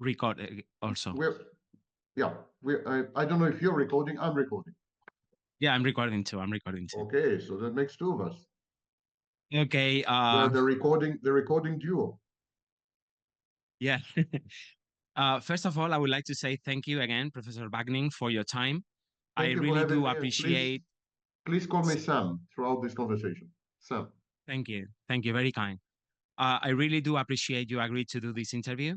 record also. I don't know if you're recording. I'm recording. Yeah, I'm recording too. I'm recording too. Okay, so that makes two of us. Okay. We're the recording duo. Yeah. First of all, I would like to say thank you again, Professor Vaknin, for your time. I Thank you for really having do me, and appreciate. please call me Sam throughout this conversation. Sam. Thank you. Thank you. Very kind. I really do appreciate you agreed to do this interview.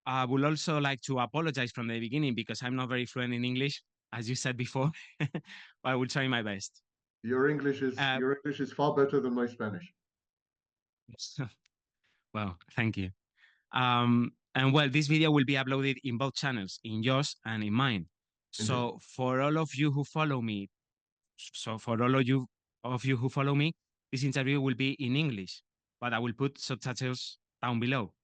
I would also like to apologize from the beginning because I'm not very fluent in English, as you said before, but I will try my best. Your English is far better than my Spanish. Well, thank you. And well, this video will be uploaded in both channels, in yours and in mine. So for all of you who follow me, who follow me, this interview will be in English, but I will put subtitles down below.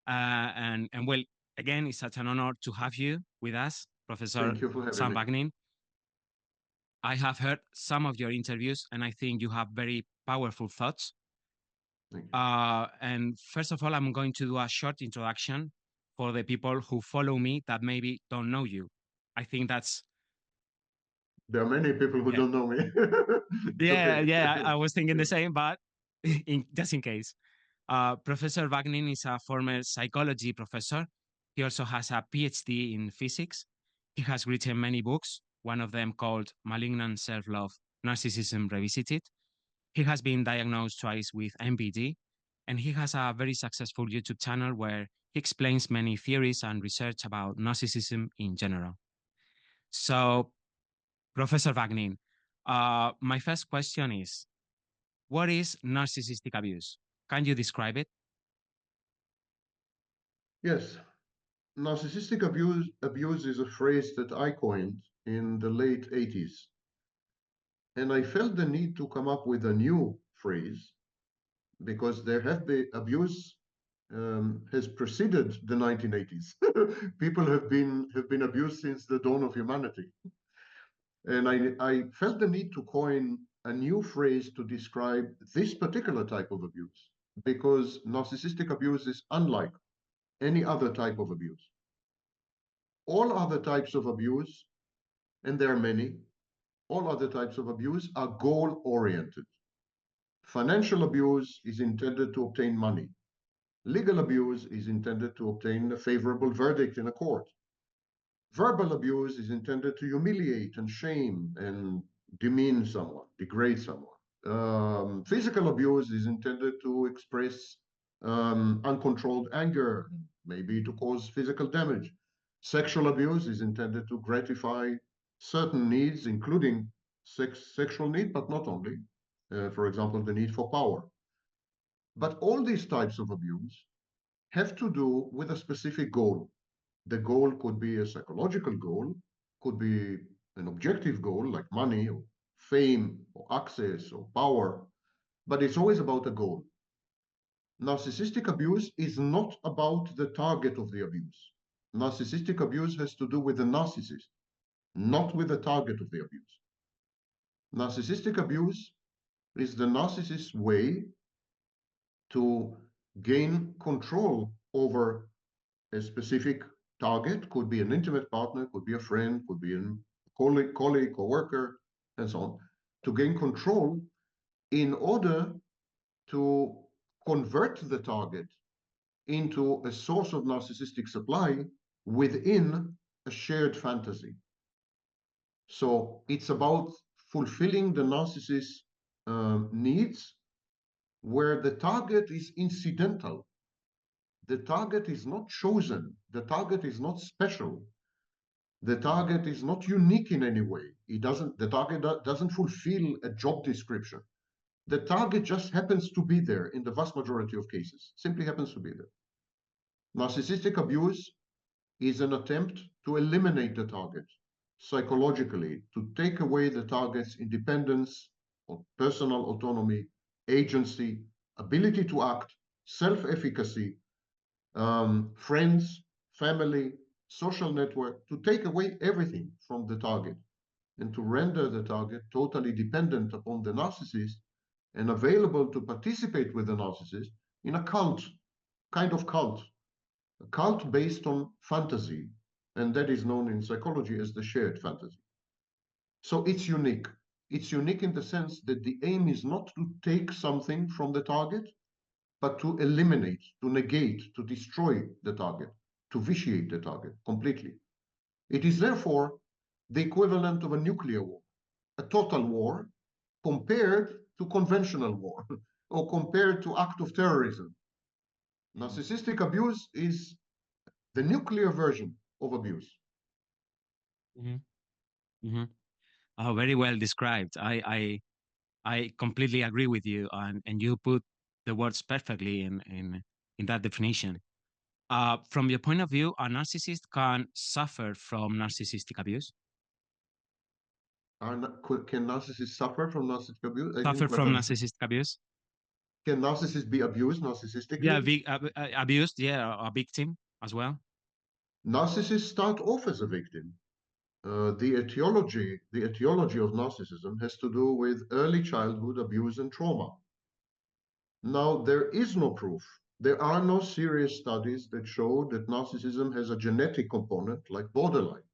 And well, again, it's such an honor to have you with us, Professor Thank you for having Sam me. Vaknin. I have heard some of your interviews, and I think you have very powerful thoughts. And first of all, I'm going to do a short introduction for the people who follow me that maybe don't know you. I think that's... There are many people who don't know me. I was thinking the same, but just in case. Professor Vaknin is a former psychology professor. He also has a PhD in physics. He has written many books, one of them called Malignant Self-Love, Narcissism Revisited. He has been diagnosed twice with MBD, and he has a very successful YouTube channel where he explains many theories and research about narcissism in general. So, Professor Vaknin, my first question is, what is narcissistic abuse? Can you describe it? Yes. Narcissistic abuse is a phrase that I coined in the late 80s. And I felt the need to come up with a new phrase because there have been abuse has preceded the 1980s. People have been abused since the dawn of humanity. And I felt the need to coin a new phrase to describe this particular type of abuse because narcissistic abuse is unlike any other type of abuse. All other types of abuse, and there are many, all other types of abuse are goal-oriented. Financial abuse is intended to obtain money. Legal abuse is intended to obtain a favorable verdict in a court. Verbal abuse is intended to humiliate and shame and demean someone, degrade someone. Physical abuse is intended to express uncontrolled anger, maybe to cause physical damage. Sexual abuse is intended to gratify certain needs, including sexual need, but not only. For example, the need for power. But all these types of abuse have to do with a specific goal. The goal could be a psychological goal, could be an objective goal like money or fame or access or power, but it's always about a goal. Narcissistic abuse is not about the target of the abuse. Narcissistic abuse has to do with the narcissist, not with the target of the abuse. Narcissistic abuse is the narcissist's way to gain control over a specific target, could be an intimate partner, could be a friend, could be a colleague or worker, and so on, to gain control in order to convert the target into a source of narcissistic supply within a shared fantasy. So it's about fulfilling the narcissist's needs where the target is incidental. The target is not chosen. The target is not special. The target is not unique in any way. The target doesn't fulfill a job description. The target just happens to be there in the vast majority of cases, simply happens to be there. Narcissistic abuse is an attempt to eliminate the target psychologically, to take away the target's independence or personal autonomy, agency, ability to act, self-efficacy, friends, family, social network, to take away everything from the target and to render the target totally dependent upon the narcissist and available to participate with the narcissist in a cult, kind of cult, a cult based on fantasy, and that is known in psychology as the shared fantasy. So it's unique. It's unique in the sense that the aim is not to take something from the target, but to eliminate, to negate, to destroy the target, to vitiate the target completely. It is therefore the equivalent of a nuclear war, a total war, compared to conventional war or compared to act of terrorism. Narcissistic abuse is the nuclear version of abuse. Mm-hmm. Mm-hmm. Oh, very well described. I completely agree with you, and you put the words perfectly in that definition. From your point of view, a narcissist can suffer from narcissistic abuse. Can narcissists suffer from narcissistic abuse? I didn't Suffer quite from understand. narcissistic abuse. Can narcissists be abused Yeah, narcissistically? abused. Yeah, a victim as well. Narcissists start off as a victim. The etiology of narcissism has to do with early childhood abuse and trauma. Now, there is no proof. There are no serious studies that show that narcissism has a genetic component like borderline.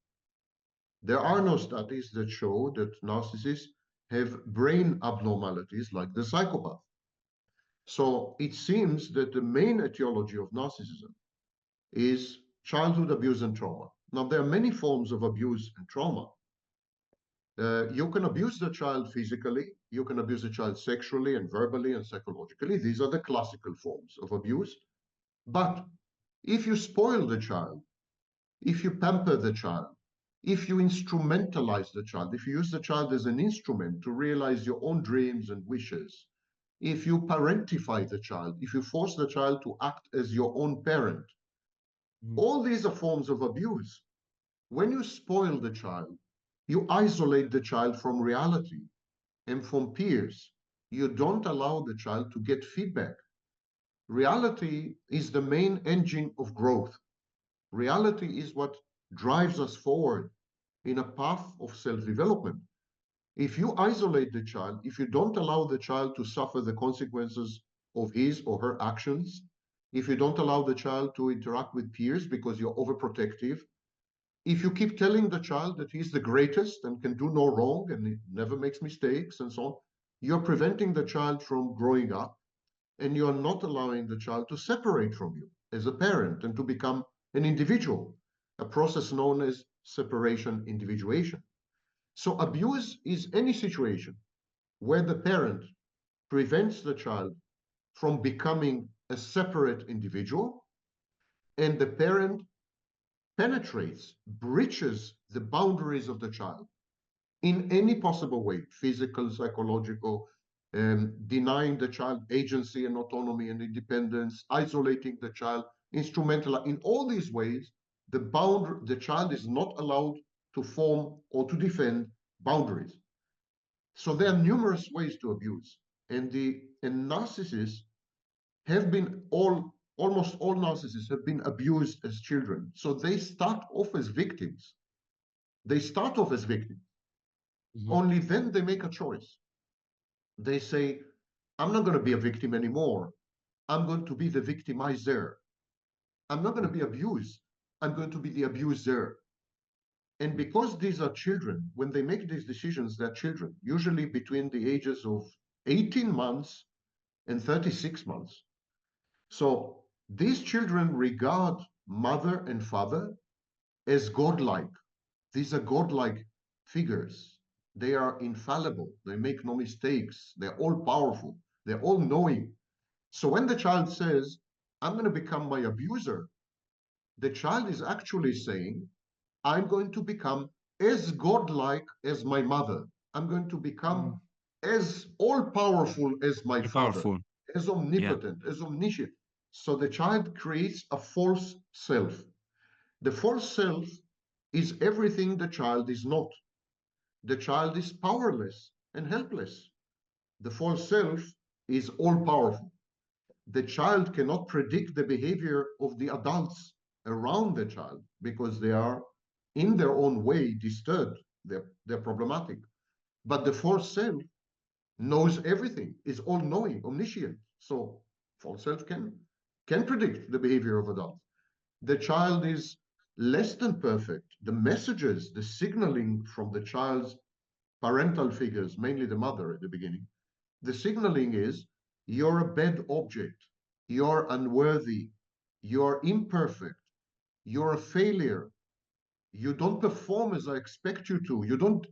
There are no studies that show that narcissists have brain abnormalities like the psychopath. So it seems that the main etiology of narcissism is childhood abuse and trauma. Now, there are many forms of abuse and trauma. You can abuse the child physically, you can abuse the child sexually and verbally and psychologically. These are the classical forms of abuse. But if you spoil the child, if you pamper the child, if you instrumentalize the child, if you use the child as an instrument to realize your own dreams and wishes, if you parentify the child, if you force the child to act as your own parent, Mm. all these are forms of abuse. When you spoil the child, you isolate the child from reality and from peers. You don't allow the child to get feedback. Reality is the main engine of growth. Reality is what drives us forward in a path of self-development. If you isolate the child, if you don't allow the child to suffer the consequences of his or her actions, if you don't allow the child to interact with peers because you're overprotective, if you keep telling the child that he's the greatest and can do no wrong and he never makes mistakes and so on, you're preventing the child from growing up, and you're not allowing the child to separate from you as a parent and to become an individual, a process known as separation individuation. So abuse is any situation where the parent prevents the child from becoming a separate individual, and the parent penetrates, breaches the boundaries of the child in any possible way, physical, psychological, denying the child agency and autonomy and independence, isolating the child, instrumental. In all these ways, the child is not allowed to form or to defend boundaries. So there are numerous ways to abuse, and narcissists have been almost all narcissists have been abused as children. So they start off as victims. They start off as victims. Mm-hmm. Only then they make a choice. They say, I'm not going to be a victim anymore. I'm going to be the victimizer. I'm not going to be abused. I'm going to be the abuser. And because these are children, when they make these decisions, they're children, usually between the ages of 18 months and 36 months. So these children regard mother and father as godlike. These are godlike figures. They are infallible. They make no mistakes. They're all powerful. They're all knowing. So when the child says, I'm going to become my abuser, the child is actually saying, I'm going to become as godlike as my mother. I'm going to Mm. become as all powerful as my father, Powerful. as Yeah. omnipotent, as omniscient. So the child creates a false self. The false self is everything the child is not. The child is powerless and helpless. The false self is all powerful. The child cannot predict the behavior of the adults around the child because they are, in their own way, disturbed. They're problematic. But the false self knows everything, is all knowing, omniscient. So false self can predict the behavior of adults. The child is less than perfect. The messages, the signaling from the child's parental figures, mainly the mother at the beginning, the signaling is you're a bad object, you're unworthy, you're imperfect, you're a failure, you don't perform as I expect you to,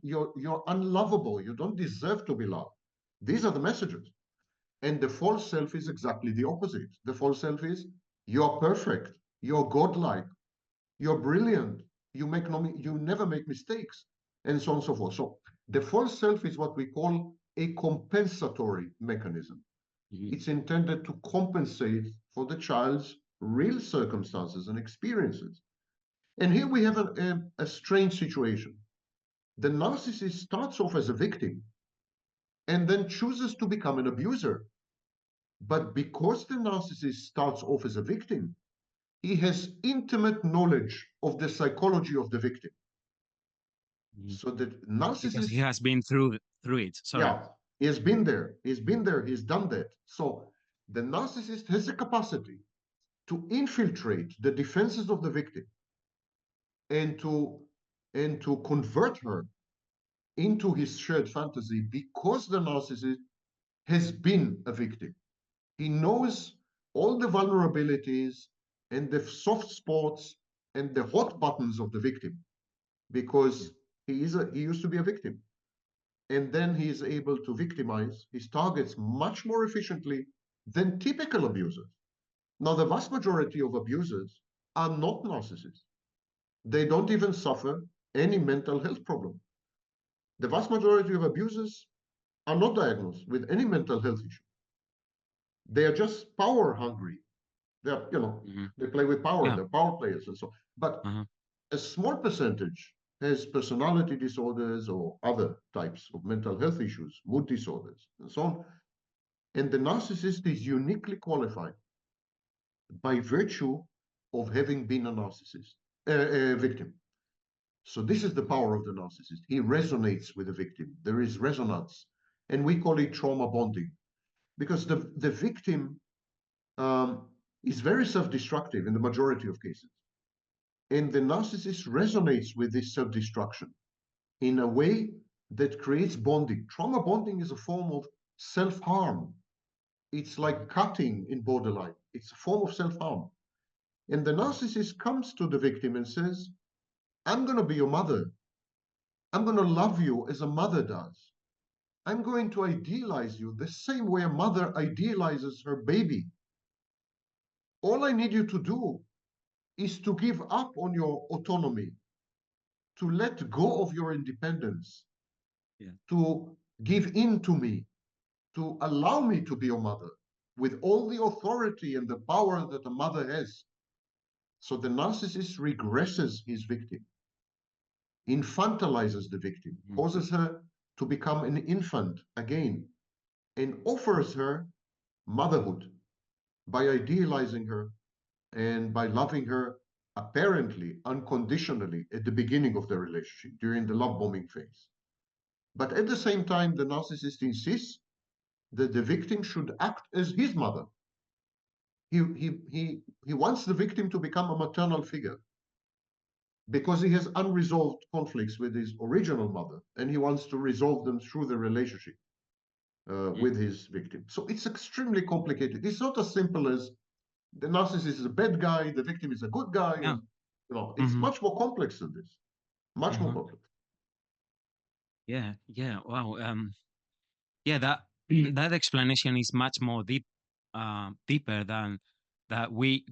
you're unlovable, you don't deserve to be loved. These are the messages. And the false self is exactly the opposite. The false self is you're perfect, you're godlike, you're brilliant, you never make mistakes, and so on and so forth. So the false self is what we call a compensatory mechanism. Mhm. It's intended to compensate for the child's real circumstances and experiences. And here we have a strange situation. The narcissist starts off as a victim and then chooses to become an abuser. But because the narcissist starts off as a victim, he has intimate knowledge of the psychology of the victim. Mhm. So the Because he narcissist, has been through it. Sorry. yeah, he's been there, he's done that. So the narcissist has the capacity to infiltrate the defenses of the victim and to convert her into his shared fantasy because the narcissist has been a victim. He knows all the vulnerabilities and the soft spots and the hot buttons of the victim Yeah. because he used to be a victim. And then he is able to victimize his targets much more efficiently than typical abusers. Now, the vast majority of abusers are not narcissists. They don't even suffer any mental health problem. The vast majority of abusers are not diagnosed with any mental health issue. They are just power hungry. They're, Mhm. they play with power, Yeah. they're power players and so on. But Uh-huh. a small percentage has personality disorders or other types of mental health issues, mood disorders, and so on. And the narcissist is uniquely qualified by virtue of having been a narcissist, a victim. So this is the power of the narcissist. He resonates with the victim. There is resonance, and we call it trauma bonding because the victim is very self-destructive in the majority of cases, and the narcissist resonates with this self-destruction in a way that creates bonding. Trauma bonding is a form of self-harm. It's Mhm. like cutting in borderline. It's a form of self-harm. And the narcissist comes to the victim and says, I'm going to be your mother. I'm going to love you as a mother does. I'm going to idealize you the same way a mother idealizes her baby. All I need you to do is to give up on your autonomy, to let go of your independence, Yeah. to give in to me, to allow me to be your mother with all the authority and the power that a mother has. So the narcissist regresses his victim, infantilizes the victim, Mhm. causes her to become an infant again, and offers her motherhood by idealizing her and by loving her apparently unconditionally at the beginning of the relationship during the love bombing phase. But at the same time, the narcissist insists that the victim should act as his mother. He wants the victim to become a maternal figure because he has unresolved conflicts with his original mother and he wants to resolve them through the relationship Mhm. with his victim. So it's extremely complicated. It's not as simple as the narcissist is a bad guy, the victim is a good guy, Yeah. and it's Hmm. much more complex than this. Much more Uh-huh. complex. Yeah. Yeah. Wow. Yeah. That that explanation is much more deeper than that we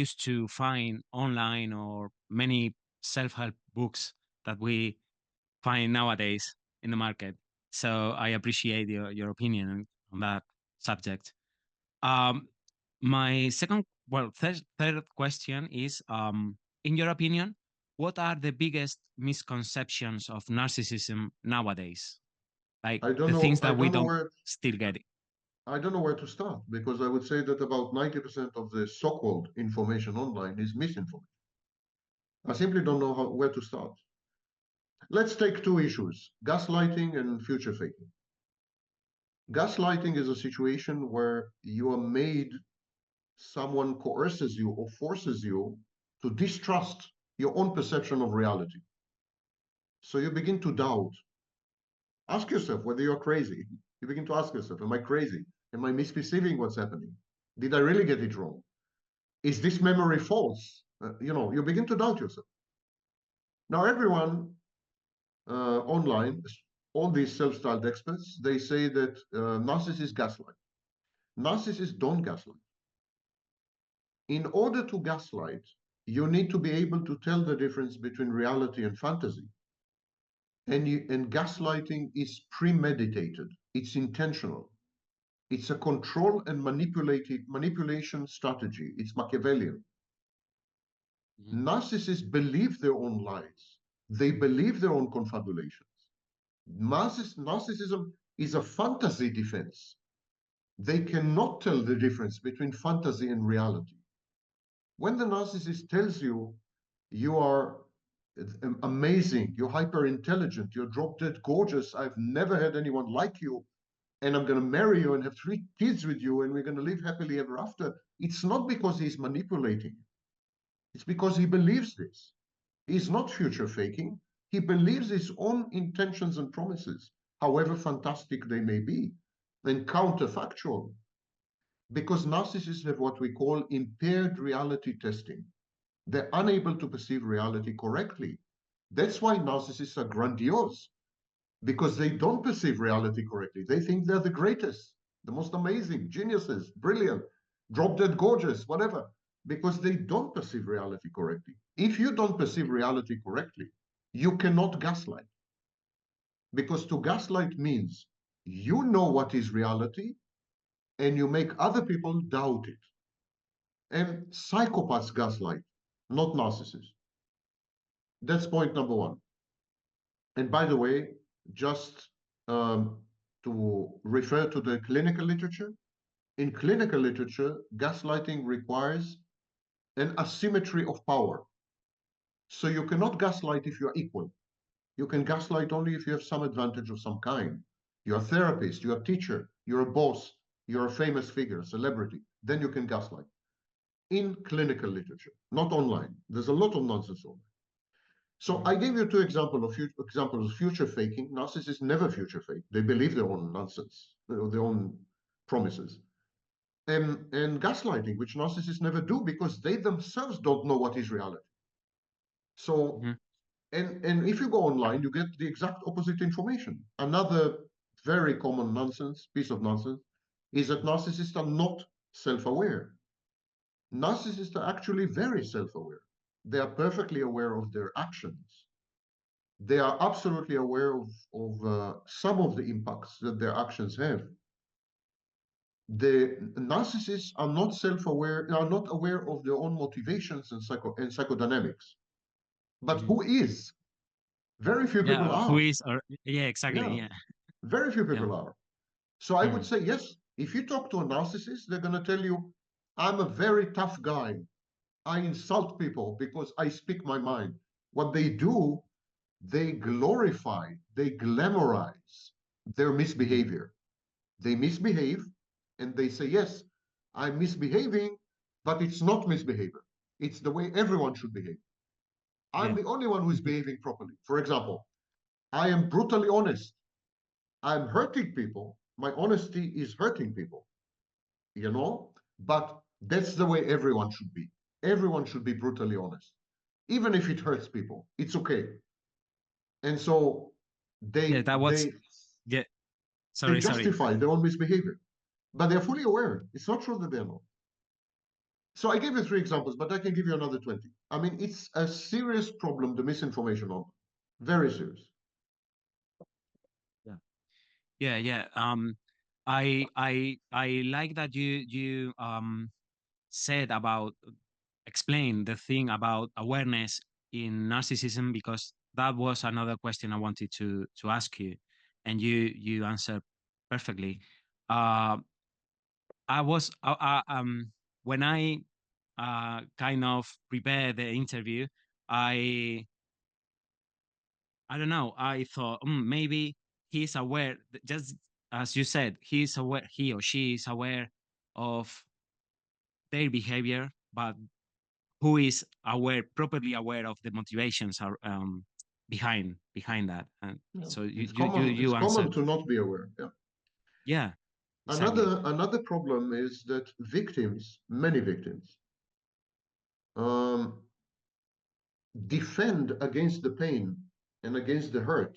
used to find online or many self-help books that we find nowadays in the market. So I appreciate your opinion on that subject. Um, my third question is, in your opinion, what are the biggest misconceptions of narcissism nowadays? Like I don't the know. things that we don't still get it. I don't know where to start because I would say that about 90% of the so-called information online is misinformation. I simply don't know where to start. Let's take two issues: gaslighting and future faking. Gaslighting is a situation where you are made, someone coerces you or forces you to distrust your own perception of reality. So you begin to doubt. Ask yourself whether you're crazy. You begin to ask yourself, am I crazy? Am I misperceiving what's happening? Did I really get it wrong? Is this memory false? You begin to doubt yourself. Now, everyone online, all these self-styled experts, they say that narcissists gaslight. Narcissists don't gaslight. In order to gaslight, you need to be able to tell the difference between reality and fantasy. And gaslighting is premeditated. It's intentional. It's a control and manipulation strategy. It's Machiavellian. Mhm. Narcissists believe their own lies. They believe their own confabulations. Narcissism is a fantasy defense. They cannot tell the difference between fantasy and reality. When the narcissist tells you you are amazing, you're hyper intelligent, you're drop dead gorgeous, I've never had anyone like you, and I'm going to marry you and have 3 kids with you, and we're going to live happily ever after, it's not because he's manipulating. It's because he believes this. He's not future faking. He believes his own intentions and promises, however fantastic they may be, and counterfactual. Because narcissists have what we call impaired reality testing. They're unable to perceive reality correctly. That's why narcissists are grandiose, because they don't perceive reality correctly. They think they're the greatest, the most amazing, geniuses, brilliant, drop dead gorgeous, whatever, because they don't perceive reality correctly. If you don't perceive reality correctly, you cannot gaslight. Because to gaslight means you know what is reality and you make other people doubt it. And psychopaths gaslight, not narcissists. That's point number one. And by the way, just um, to refer to the clinical literature, in clinical literature, gaslighting requires an asymmetry of power. So you cannot gaslight if you're equal. You can gaslight only if you have some advantage of some kind. You're a therapist, you're a teacher, you're a boss, you're a famous figure, a celebrity. Then you can gaslight. In clinical literature, not online. There's a lot of nonsense online. So I gave you 2 examples of future faking. Narcissists never future fake. They believe their own nonsense, their own promises. And gaslighting, which narcissists never do because they themselves don't know what is reality. So, Mhm. and if you go online, you get the exact opposite information. Another very common piece of nonsense, is that narcissists are not self-aware. Narcissists are actually very self-aware. They are perfectly aware of their actions. They are absolutely aware of some of the impacts that their actions have. The narcissists are not self-aware, are not aware of their own motivations and psychodynamics. But Mhm. who is? Very few people Yeah, who are. is or yeah, exactly. Yeah, Yeah. very few Yeah. people are. So I would Mhm. say yes. If you talk to a narcissist, they're going to tell you, "I'm a very tough guy. I insult people because I speak my mind." What they do, they glorify, they glamorize their Mhm. misbehavior. They misbehave and they say, yes, I'm misbehaving, but it's not misbehavior. It's the way everyone should behave. I'm Yeah. the only one who's behaving properly. For example, I am brutally honest. I'm hurting people. My honesty is hurting people, you know? But that's the way everyone should be. Everyone should be brutally honest. Even if it hurts people, it's okay. And so Yeah, they that was they yeah. they Sorry. justify their own misbehavior, but they're fully aware. It's not true that they're not. So I gave you 3 examples, but I can give you another 20. I mean, it's a serious problem, the misinformation on very serious. Yeah. Yeah. I like that you said about explain the thing about awareness in narcissism, because that was another question I wanted to ask you, and you answered perfectly. Uh, I was when I kind of prepared the interview, I I don't know. I thought maybe he's aware, just as you said, he's aware, he or she is aware of their behavior, but who is properly aware of the motivations are behind that. And Yeah. so It's you common answered. to not be aware. Yeah. Yeah, exactly. Another problem is that many victims, um, defend against the pain and against the hurt,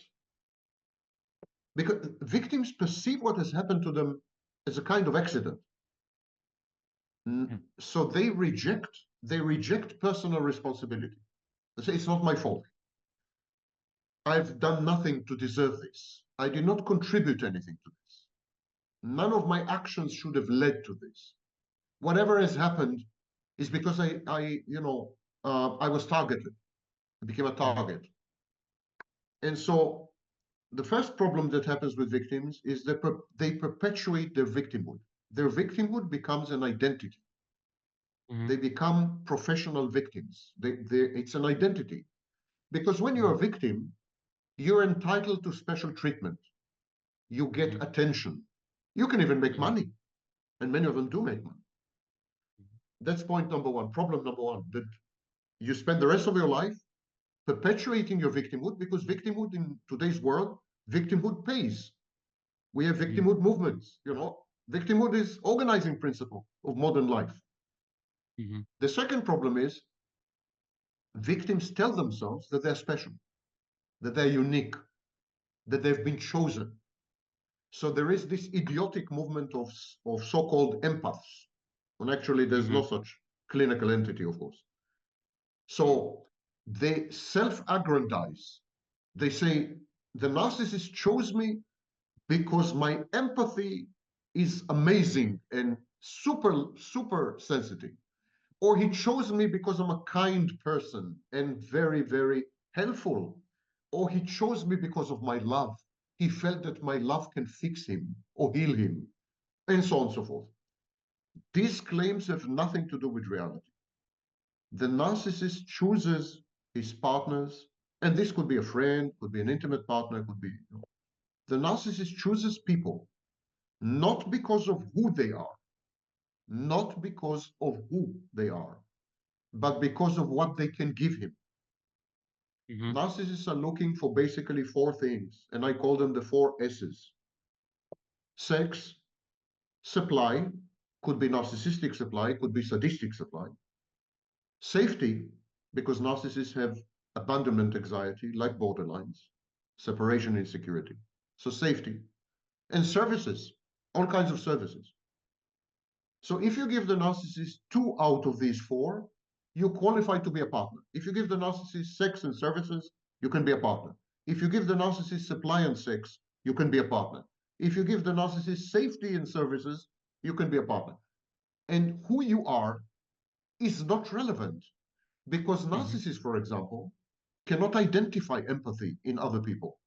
because victims perceive what has happened to them as a kind of accident. Yeah. So they reject personal responsibility. They say, it's not my fault. I've done nothing to deserve this. I did not contribute anything to this. None of my actions should have led to this. Whatever has happened is because I was targeted. I became a Yeah. target. And so the first problem that happens with victims is that they perpetuate their victimhood. Their victimhood becomes an identity. Hmm. They become professional victims. It's an identity. Because when you're a victim, you're entitled to special treatment. You Hmm. get attention. You can even make Hmm. money, and many of them do make money. That's point number one, problem number one, that you spend the rest of your life perpetuating your victimhood, because victimhood in today's world, victimhood pays. We have Hmm. victimhood movements, Victimhood is organizing principle of modern life. Hmm. The second problem is victims tell themselves that they're special, that they're unique, that they've been chosen. So there is this idiotic movement of so-called empaths, when actually there's Hmm. no such clinical entity, of course. So they self-aggrandize. They say, the narcissist chose me because my empathy is amazing and super, super sensitive. Or he chose me because I'm a kind person and very, very helpful. Or he chose me because of my love. He felt that my love can fix him or heal him, and so on and so forth. These claims have nothing to do with reality. The narcissist chooses his partners, and this could be a friend, could be an intimate partner, could be. The narcissist chooses people not because of who they are, not because of who they are, but because of what they can give him. Hmm. Narcissists are looking for basically four things, and I call them the four S's. Sex, supply, could be narcissistic supply, could be sadistic supply. Safety, because narcissists have abandonment anxiety, like borderlines, separation insecurity. So safety. And services, all kinds of services. So if you give the narcissist two out of these four, you qualify to be a partner. If you give the narcissist sex and services, you can be a partner. If you give the narcissist supply and sex, you can be a partner. If you give the narcissist safety and services, you can be a partner. And who you are is not relevant, because Hmm. narcissists, for example, cannot identify empathy in other people.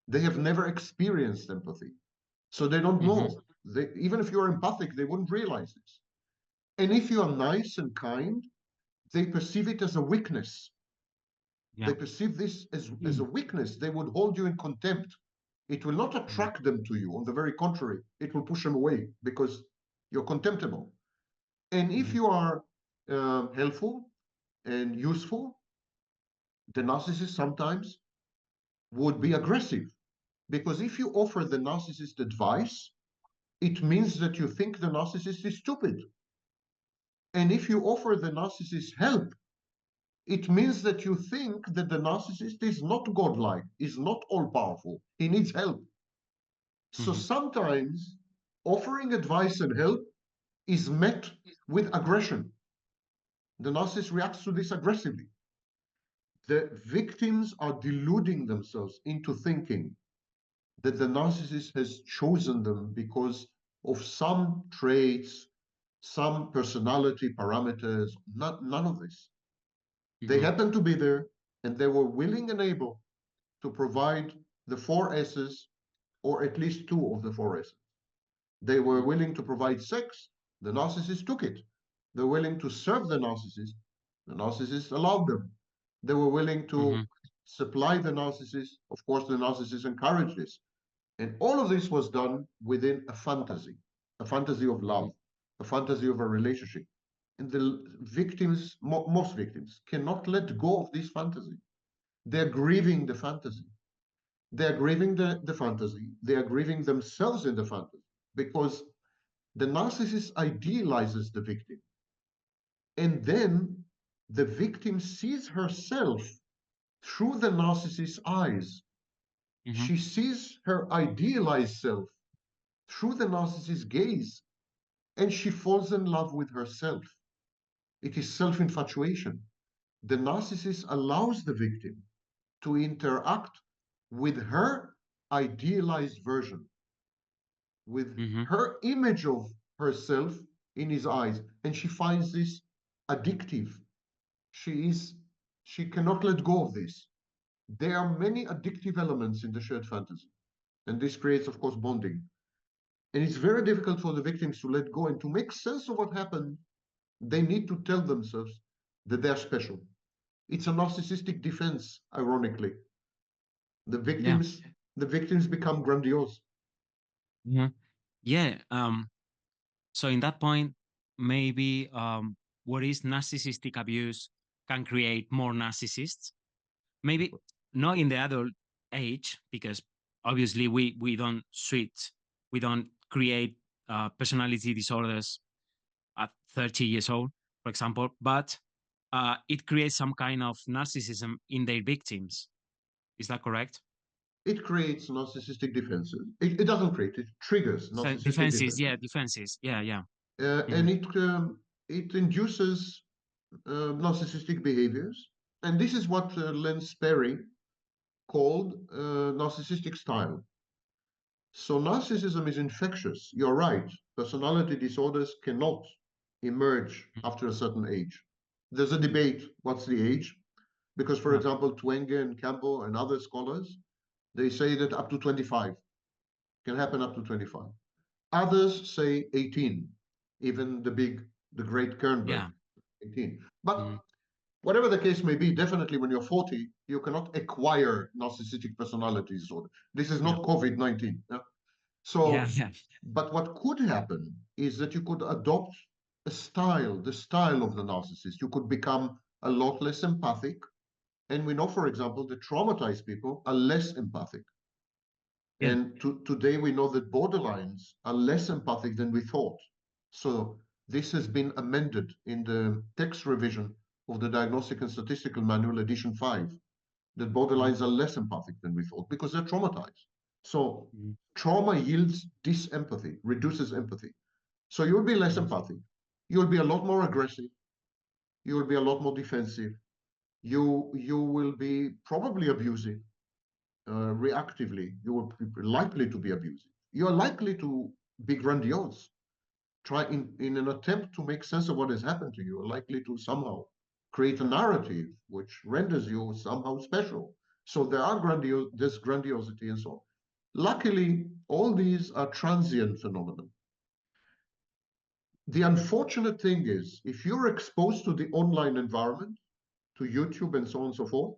They have never experienced empathy. So they don't Hmm. know. Even if you're empathic, they wouldn't realize this. And if you are nice and kind, they perceive it as a weakness. Yeah. They perceive this as a weakness. They would hold you in contempt. It will not Hmm. attract them to you. On the very contrary, it will push them away because you're contemptible. And if Hmm. you are helpful and useful, the narcissist sometimes would be aggressive. Because if you offer the narcissist advice, it means that you think the narcissist is stupid. And if you offer the narcissist help, it means that you think that the narcissist is not godlike, is not all powerful. He needs help. So Hmm. sometimes offering advice and help is met with aggression. The narcissist reacts to this aggressively. The victims are deluding themselves into thinking that the narcissist has chosen them because of some traits, some personality parameters, none of this. They Hmm. happened to be there, and they were willing and able to provide the four S's, or at least two of the four S's. They were willing to provide sex, the narcissist took it. They're willing to serve the narcissist allowed them. They were willing to Hmm. supply the narcissist, of course, the narcissist encouraged this. And all of this was done within a fantasy of love, a fantasy of a relationship. And the victims, most victims, cannot let go of this fantasy. They're grieving the fantasy. They're grieving the fantasy. They are grieving themselves in the fantasy because the narcissist idealizes the victim. And then the victim sees herself through the narcissist's eyes. Mm-hmm. She sees her idealized self through the narcissist's gaze, and she falls in love with herself. It is self infatuation. The narcissist allows the victim to interact with her idealized version, with Mm-hmm. her image of herself in his eyes, and she finds this addictive. She is she cannot let go of this. There are many addictive elements in the shared fantasy, and this creates, of course, bonding. And it's very difficult for the victims to let go and to make sense of what happened. They need to tell themselves that they're special. It's a narcissistic defense, ironically. The Yeah. victims, the victims become grandiose. Mm-hmm. Yeah. So in that point, maybe what is narcissistic abuse can create more narcissists. Maybe not in the adult age, because obviously we don't switch, we don't create personality disorders at 30 years old, for example, but it creates some kind of narcissism in their victims. Is that correct? It creates narcissistic defenses. It doesn't create, it triggers So narcissistic defenses, yeah, defenses. defenses, yeah, yeah. And Hmm. it induces narcissistic behaviors. And this is what Len Sperry called narcissistic style. So narcissism is infectious. You're right. Personality disorders cannot emerge after a certain age. There's a debate, what's the age? Because, for Yeah, example, Twenge and Campbell and other scholars, they say that up to 25 can happen up to 25. Others say 18, even the great Kernberg, yeah. 18. But Mhm. whatever the case may be, definitely when you're 40, you cannot acquire narcissistic personality disorder. This is Yeah, not COVID-19. Yeah? yeah, So, yeah, but what could happen is that you could adopt a style, the style of the narcissist. You could become a lot less empathic. And we know, for example, that traumatized people are less empathic. yeah. And today we know that borderlines are less empathic than we thought. So this has been amended in the text revision of the Diagnostic and Statistical Manual, edition 5, that Mhm, borderlines are less empathic than we thought because they're traumatized. So mhm, trauma yields disempathy, reduces empathy. So you'll be less mhm. empathic. You'll be a lot more aggressive. You will be a lot more defensive. You will be probably abusive reactively. You will be likely to be abusive. You are likely to be grandiose. Try in an attempt to make sense of what has happened to you. Are likely to somehow create a narrative which renders you somehow special. So there's grandiosity and so on. Luckily, all these are transient phenomena. The unfortunate thing is, if you're exposed to the online environment, to YouTube and so on and so forth,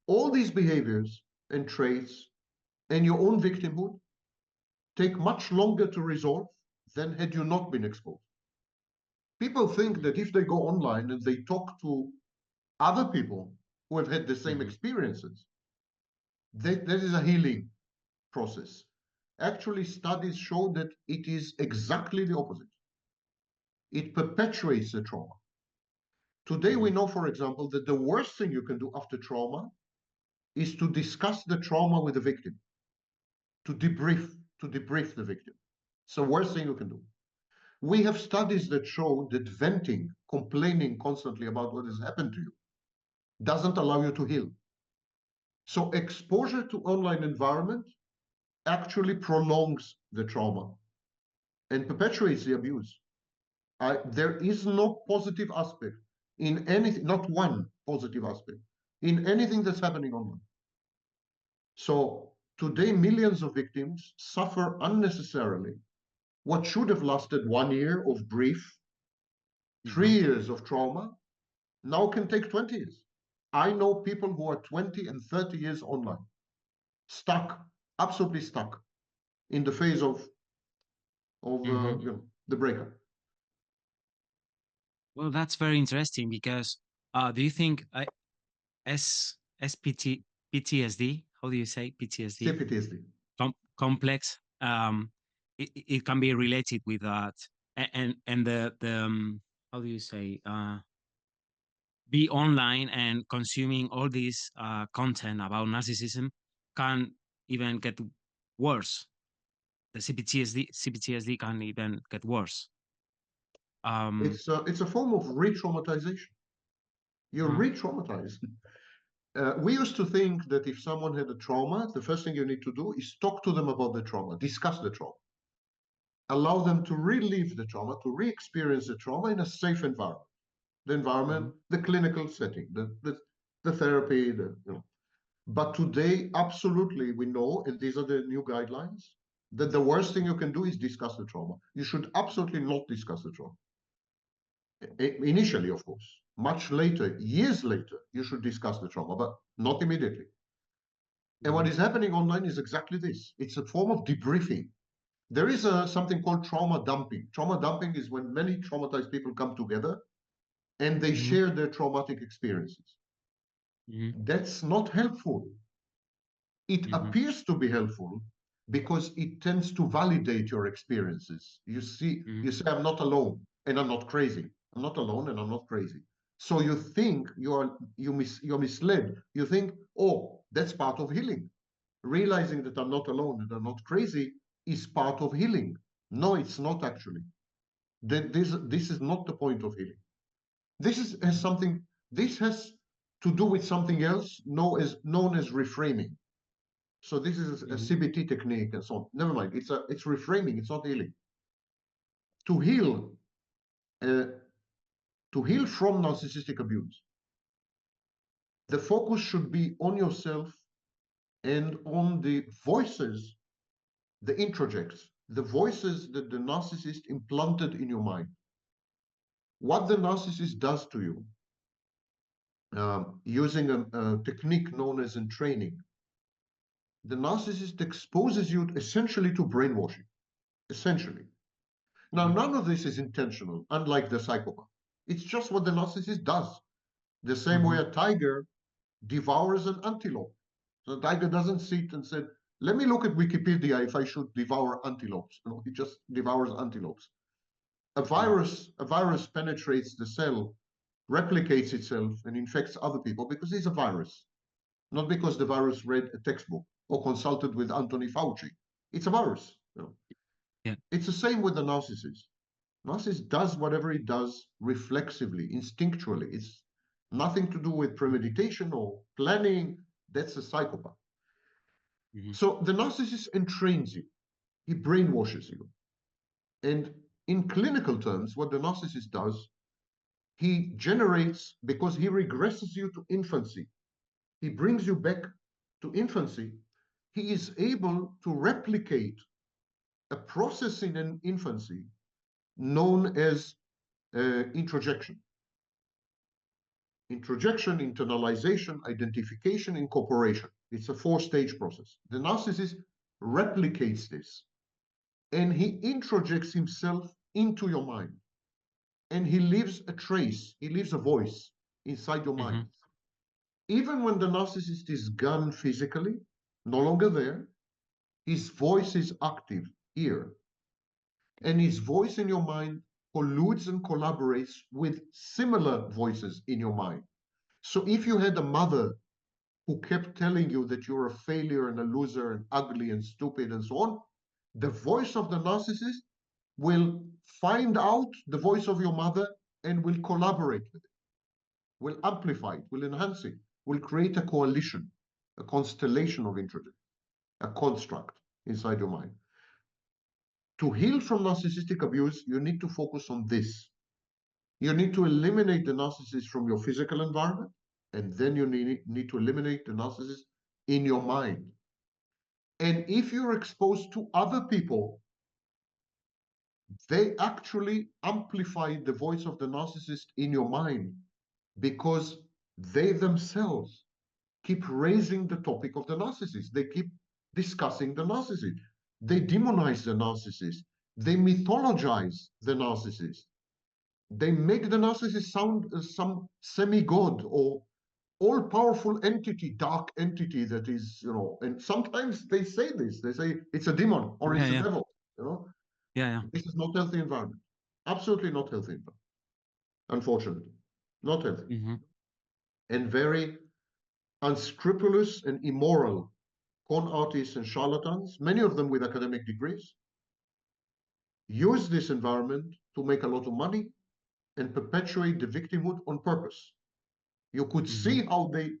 all these behaviors and traits and your own victimhood take much longer to resolve than had you not been exposed. People think that if they go online and they talk to other people who have had the same Mhm, experiences, that is a healing process. Actually, studies show that it is exactly the opposite. It perpetuates the trauma. Today, we mhm, know, for example, that the worst thing you can do after trauma is to discuss the trauma with the victim, to debrief, to debrief the victim. It's the worst thing you can do. We have studies that show that venting, complaining constantly about what has happened to you, doesn't allow you to heal. So exposure to online environment actually prolongs the trauma and perpetuates the abuse. There is no positive aspect in anything, not one positive aspect in anything that's happening online. So today, millions of victims suffer unnecessarily. What should have lasted 1 year of grief, mhm. 3 years of trauma, now can take 20 years. I know people who are 20 and 30 years online, stuck, absolutely stuck in the phase of Mhm. the breakup. Well, that's very interesting because do you think SPT PTSD? How do you say PTSD? CPTSD. Complex. It can be related with that, and the how do you say be online and consuming all this content about narcissism can even get worse. The CPTSD can even get worse. Um, It's a form of re-traumatization. You're uh, re-traumatized. We used to think that if someone had a trauma, the first thing you need to do is talk to them about the trauma, discuss the trauma, allow them to relive the trauma, to re-experience the trauma in a safe environment. The environment, mhm, the clinical setting, the therapy, But today, absolutely, we know, and these are the new guidelines, that the worst thing you can do is discuss the trauma. You should absolutely not discuss the trauma. Initially, of course. Much later, years later, you should discuss the trauma, but not immediately. And what mhm, is happening online is exactly this. It's a form of debriefing. There is something called trauma dumping. Trauma dumping is when many traumatized people come together and they mhm, share their traumatic experiences. mhm, That's not helpful. It mhm, appears to be helpful because it tends to validate your experiences. mhm, You say, I'm not alone and I'm not crazy. I'm not alone and I'm not crazy. So you think you're misled. You think, oh, that's part of healing. Realizing that I'm not alone and I'm not crazy is part of healing. No, it's not actually. This is not the point of healing. mhm, This has to do with something else known as reframing. So this is a mhm, CBT technique and so on. Never mind. It's reframing. It's not healing. To heal, uh, to heal from narcissistic abuse, the focus should be on yourself and on the voices, the introjects, the voices that the narcissist implanted in your mind. What the narcissist does to you, using a technique known as entraining, the narcissist exposes you essentially to brainwashing. Essentially. Now, mhm, none of this is intentional, unlike the psychopath. It's just what the narcissist does. The same way mhm, a tiger devours an antelope. So the tiger doesn't sit and say, let me look at Wikipedia if I should devour antelopes. No, he just devours antelopes. mhm, A virus penetrates the cell, replicates itself, and infects other people because it's a virus, not because the virus read a textbook or consulted with Anthony Fauci. It's a virus. yeah, It's the same with the narcissist. Narcissist does whatever it does reflexively, instinctually. It's nothing to do with premeditation or planning. That's a psychopath. mhm, So the narcissist entrains you, he brainwashes you. And in clinical terms, what the narcissist does, he generates, because he regresses you to infancy, he brings you back to infancy, he is able to replicate a process in an infancy known as introjection. Introjection, internalization, identification, incorporation. It's a four-stage process. The narcissist replicates this and he introjects himself into your mind and he leaves a trace, he leaves a voice inside your mind. mhm, Even when the narcissist is gone physically, no longer there, his voice is active here. And his voice in your mind colludes and collaborates with similar voices in your mind. So if you had a mother who kept telling you that you're a failure and a loser and ugly and stupid and so on, the voice of the narcissist will find out the voice of your mother and will collaborate with it, will amplify it, will enhance it, will create a coalition, a constellation of interest, a construct inside your mind. To heal from narcissistic abuse, you need to focus on this. You need to eliminate the narcissist from your physical environment, and then you need to eliminate the narcissist in your mind. And if you're exposed to other people, they actually amplify the voice of the narcissist in your mind because they themselves keep raising the topic of the narcissist. They keep discussing the narcissist. They demonize the narcissist. They mythologize the narcissist. They make the narcissist sound as some semi-god or all-powerful entity, dark entity that is, and sometimes they say this. They say it's a demon or Yeah, it's a yeah, devil, you know. yeah, yeah. This is not healthy environment. Absolutely not healthy environment, unfortunately. Not healthy. Mm-hmm. And very unscrupulous and immoral con artists and charlatans, many of them with academic degrees, use this environment to make a lot of money and perpetuate the victimhood on purpose. You could Mm-hmm. see how they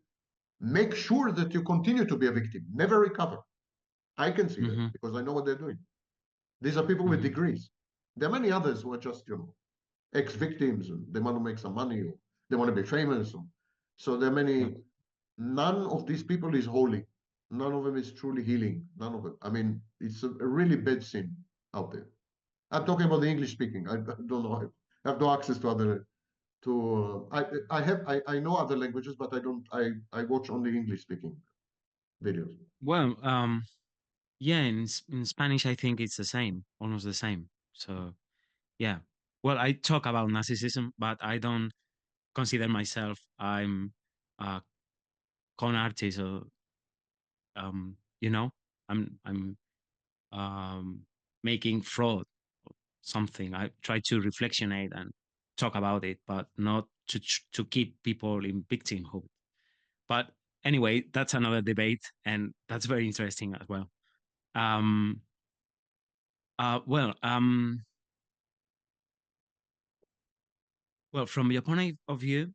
make sure that you continue to be a victim, never recover. I can see that Mm-hmm. because I know what they're doing. These are people with Mm-hmm. degrees. There are many others who are just, ex-victims and they want to make some money or they want to be famous. So there are Yeah. many, none of these people is holy. None of them is truly healing. None of it. I mean, it's a really bad sin out there. I'm talking about the English speaking. I don't know. I have no access to other I know other languages, but I don't I watch only English speaking videos. Well, yeah, in Spanish, I think it's the same, almost the same. So yeah. Well, I talk about narcissism, but I don't consider myself I'm a con artist or you know, I'm um making fraud or something. I try to reflectionate and talk about it, but not to keep people in victimhood. But anyway, that's another debate, and that's very interesting as well. Um, well, well, from your point of view,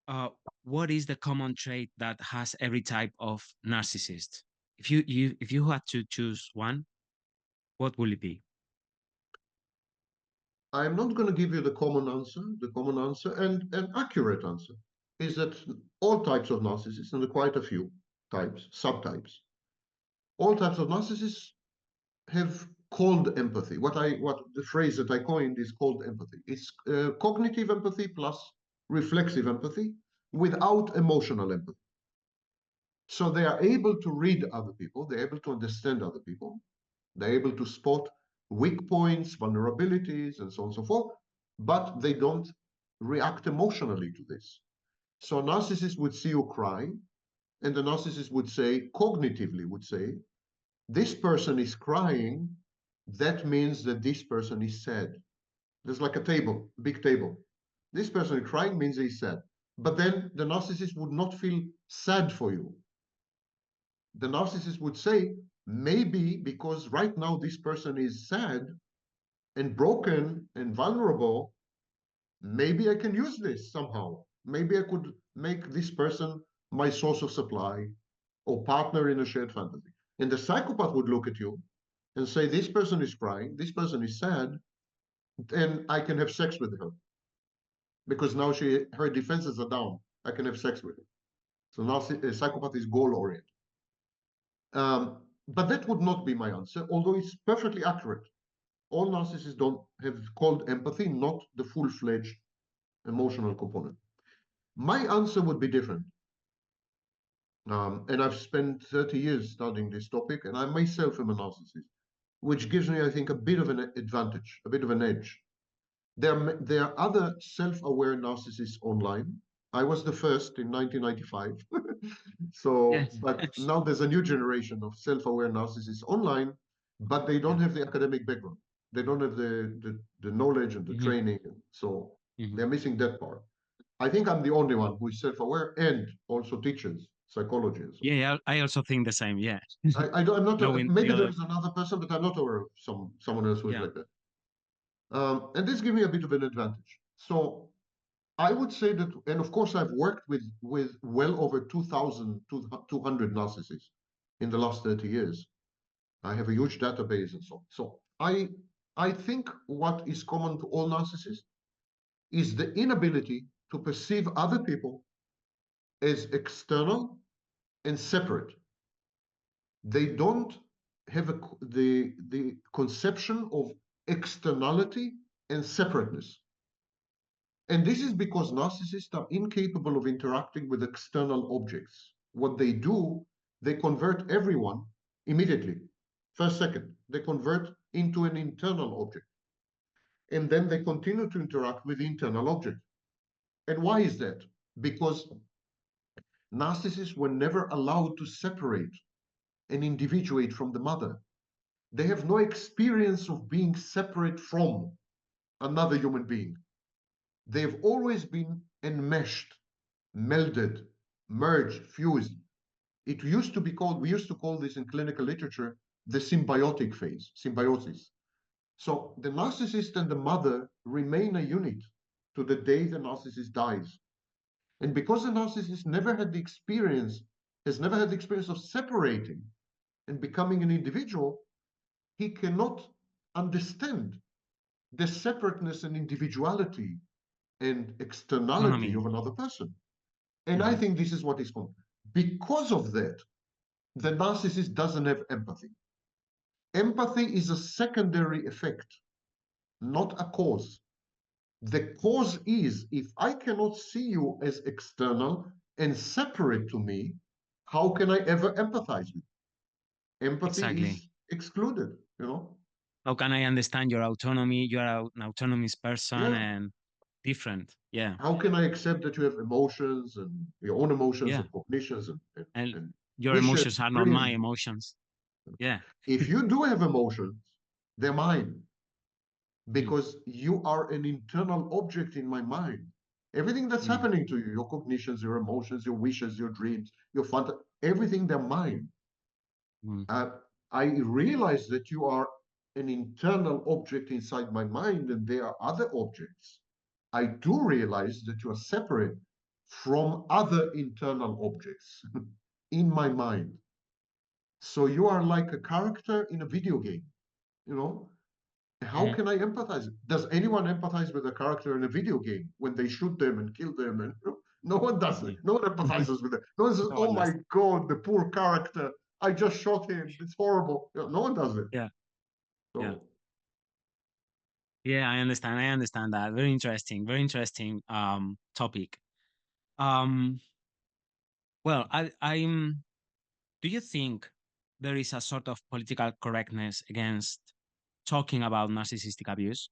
uh, what is the common trait that has every type of narcissist? If you had to choose one, what will it be? I'm not going to give you the common answer. The common answer and an accurate answer is that all types of narcissists, and there are quite a few types, subtypes, all types of narcissists have cold empathy. What the phrase that I coined is cold empathy. It's cognitive empathy plus reflexive empathy without emotional empathy. So they are able to read other people, they're able to understand other people, they're able to spot weak points, vulnerabilities, and so on and so forth, but they don't react emotionally to this. So a narcissist would see you cry, and the narcissist would say, cognitively would say, this person is crying, that means that this person is sad. There's like a table, a big table. This person is crying means he's sad. But then the narcissist would not feel sad for you. The narcissist would say, maybe because right now this person is sad and broken and vulnerable, maybe I can use this somehow. Maybe I could make this person my source of supply or partner in a shared fantasy. And the psychopath would look at you and say, this person is crying, this person is sad, and I can have sex with her because now her defenses are down. I can have sex with her. So now a psychopath is goal oriented. But that would not be my answer, although it's perfectly accurate. All narcissists don't have cold empathy, not the full-fledged emotional component. My answer would be different. And I've spent 30 years studying this topic, and I myself am a narcissist, which gives me, I think, a bit of an advantage, a bit of an edge. There are other self-aware narcissists online. I was the first in 1995. So, Yes. but now there's a new generation of self-aware narcissists online, but they Yeah. don't have the academic background. They don't have the knowledge and the Hmm. training. So Hmm. they're missing that part. I think I'm the only one who is self-aware and also teaches psychology and so Yeah, yeah, I also think the same. Yeah, I'm not, knowing the maybe there other. is another person, but I'm not aware of someone else who is Yeah. like that. And this gives me a bit of an advantage. So I would say that, and of course, I've worked with well over 2,200 narcissists in the last 30 years. I have a huge database and so on. So I think what is common to all narcissists is the inability to perceive other people as external and separate. They don't have the conception of externality and separateness. And this is because narcissists are incapable of interacting with external objects. What they do, they convert everyone immediately. First second, they convert into an internal object. and then they continue to interact with the internal object. And why is that? Because narcissists were never allowed to separate and individuate from the mother. They have no experience of being separate from another human being. They've always been enmeshed, melded, merged, fused. It used to be called, we used to call this in clinical literature, the symbiotic phase, symbiosis. So the narcissist and the mother remain a unit to the day the narcissist dies. And because the narcissist never had the experience, has never had the experience of separating and becoming an individual, he cannot understand the separateness and individuality and externality Autonomy. of another person. And I Mhm. think this is what is called. Because of that, the narcissist doesn't have empathy. Empathy is a secondary effect, not a cause. The cause is if I cannot see you as external and separate to me, how can I ever empathize with you? Empathy Exactly. is excluded, you know? How can I understand your autonomy? You are an autonomous person Yeah. and different. Yeah. How can I accept that you have emotions and your own emotions Yeah. and cognitions and, And and your wishes, emotions are not my dreams? emotions. Yeah. If you do have emotions, they're mine Mm, because you are an internal object in my mind. Everything that's mm, happening to you, your cognitions, your emotions, your wishes, your dreams, your fun, everything, they're mine. mm, Uh, I realize that you are an internal object inside my mind and there are other objects. I do realize that you are separate from other internal objects in my mind. So you are like a character in a video game, you know? How mhm. can I empathize? Does anyone empathize with a character in a video game when they shoot them and kill them? And no one does it. Yeah. No one empathizes with it. No one says, No "Oh one my does. God, the poor character! I just shot him. It's horrible." No one does it. Yeah. Yeah. So Yeah, I understand. I understand that. Very interesting. Very interesting topic. Um well, I'm do you think there is a sort of political correctness against talking about narcissistic abuse?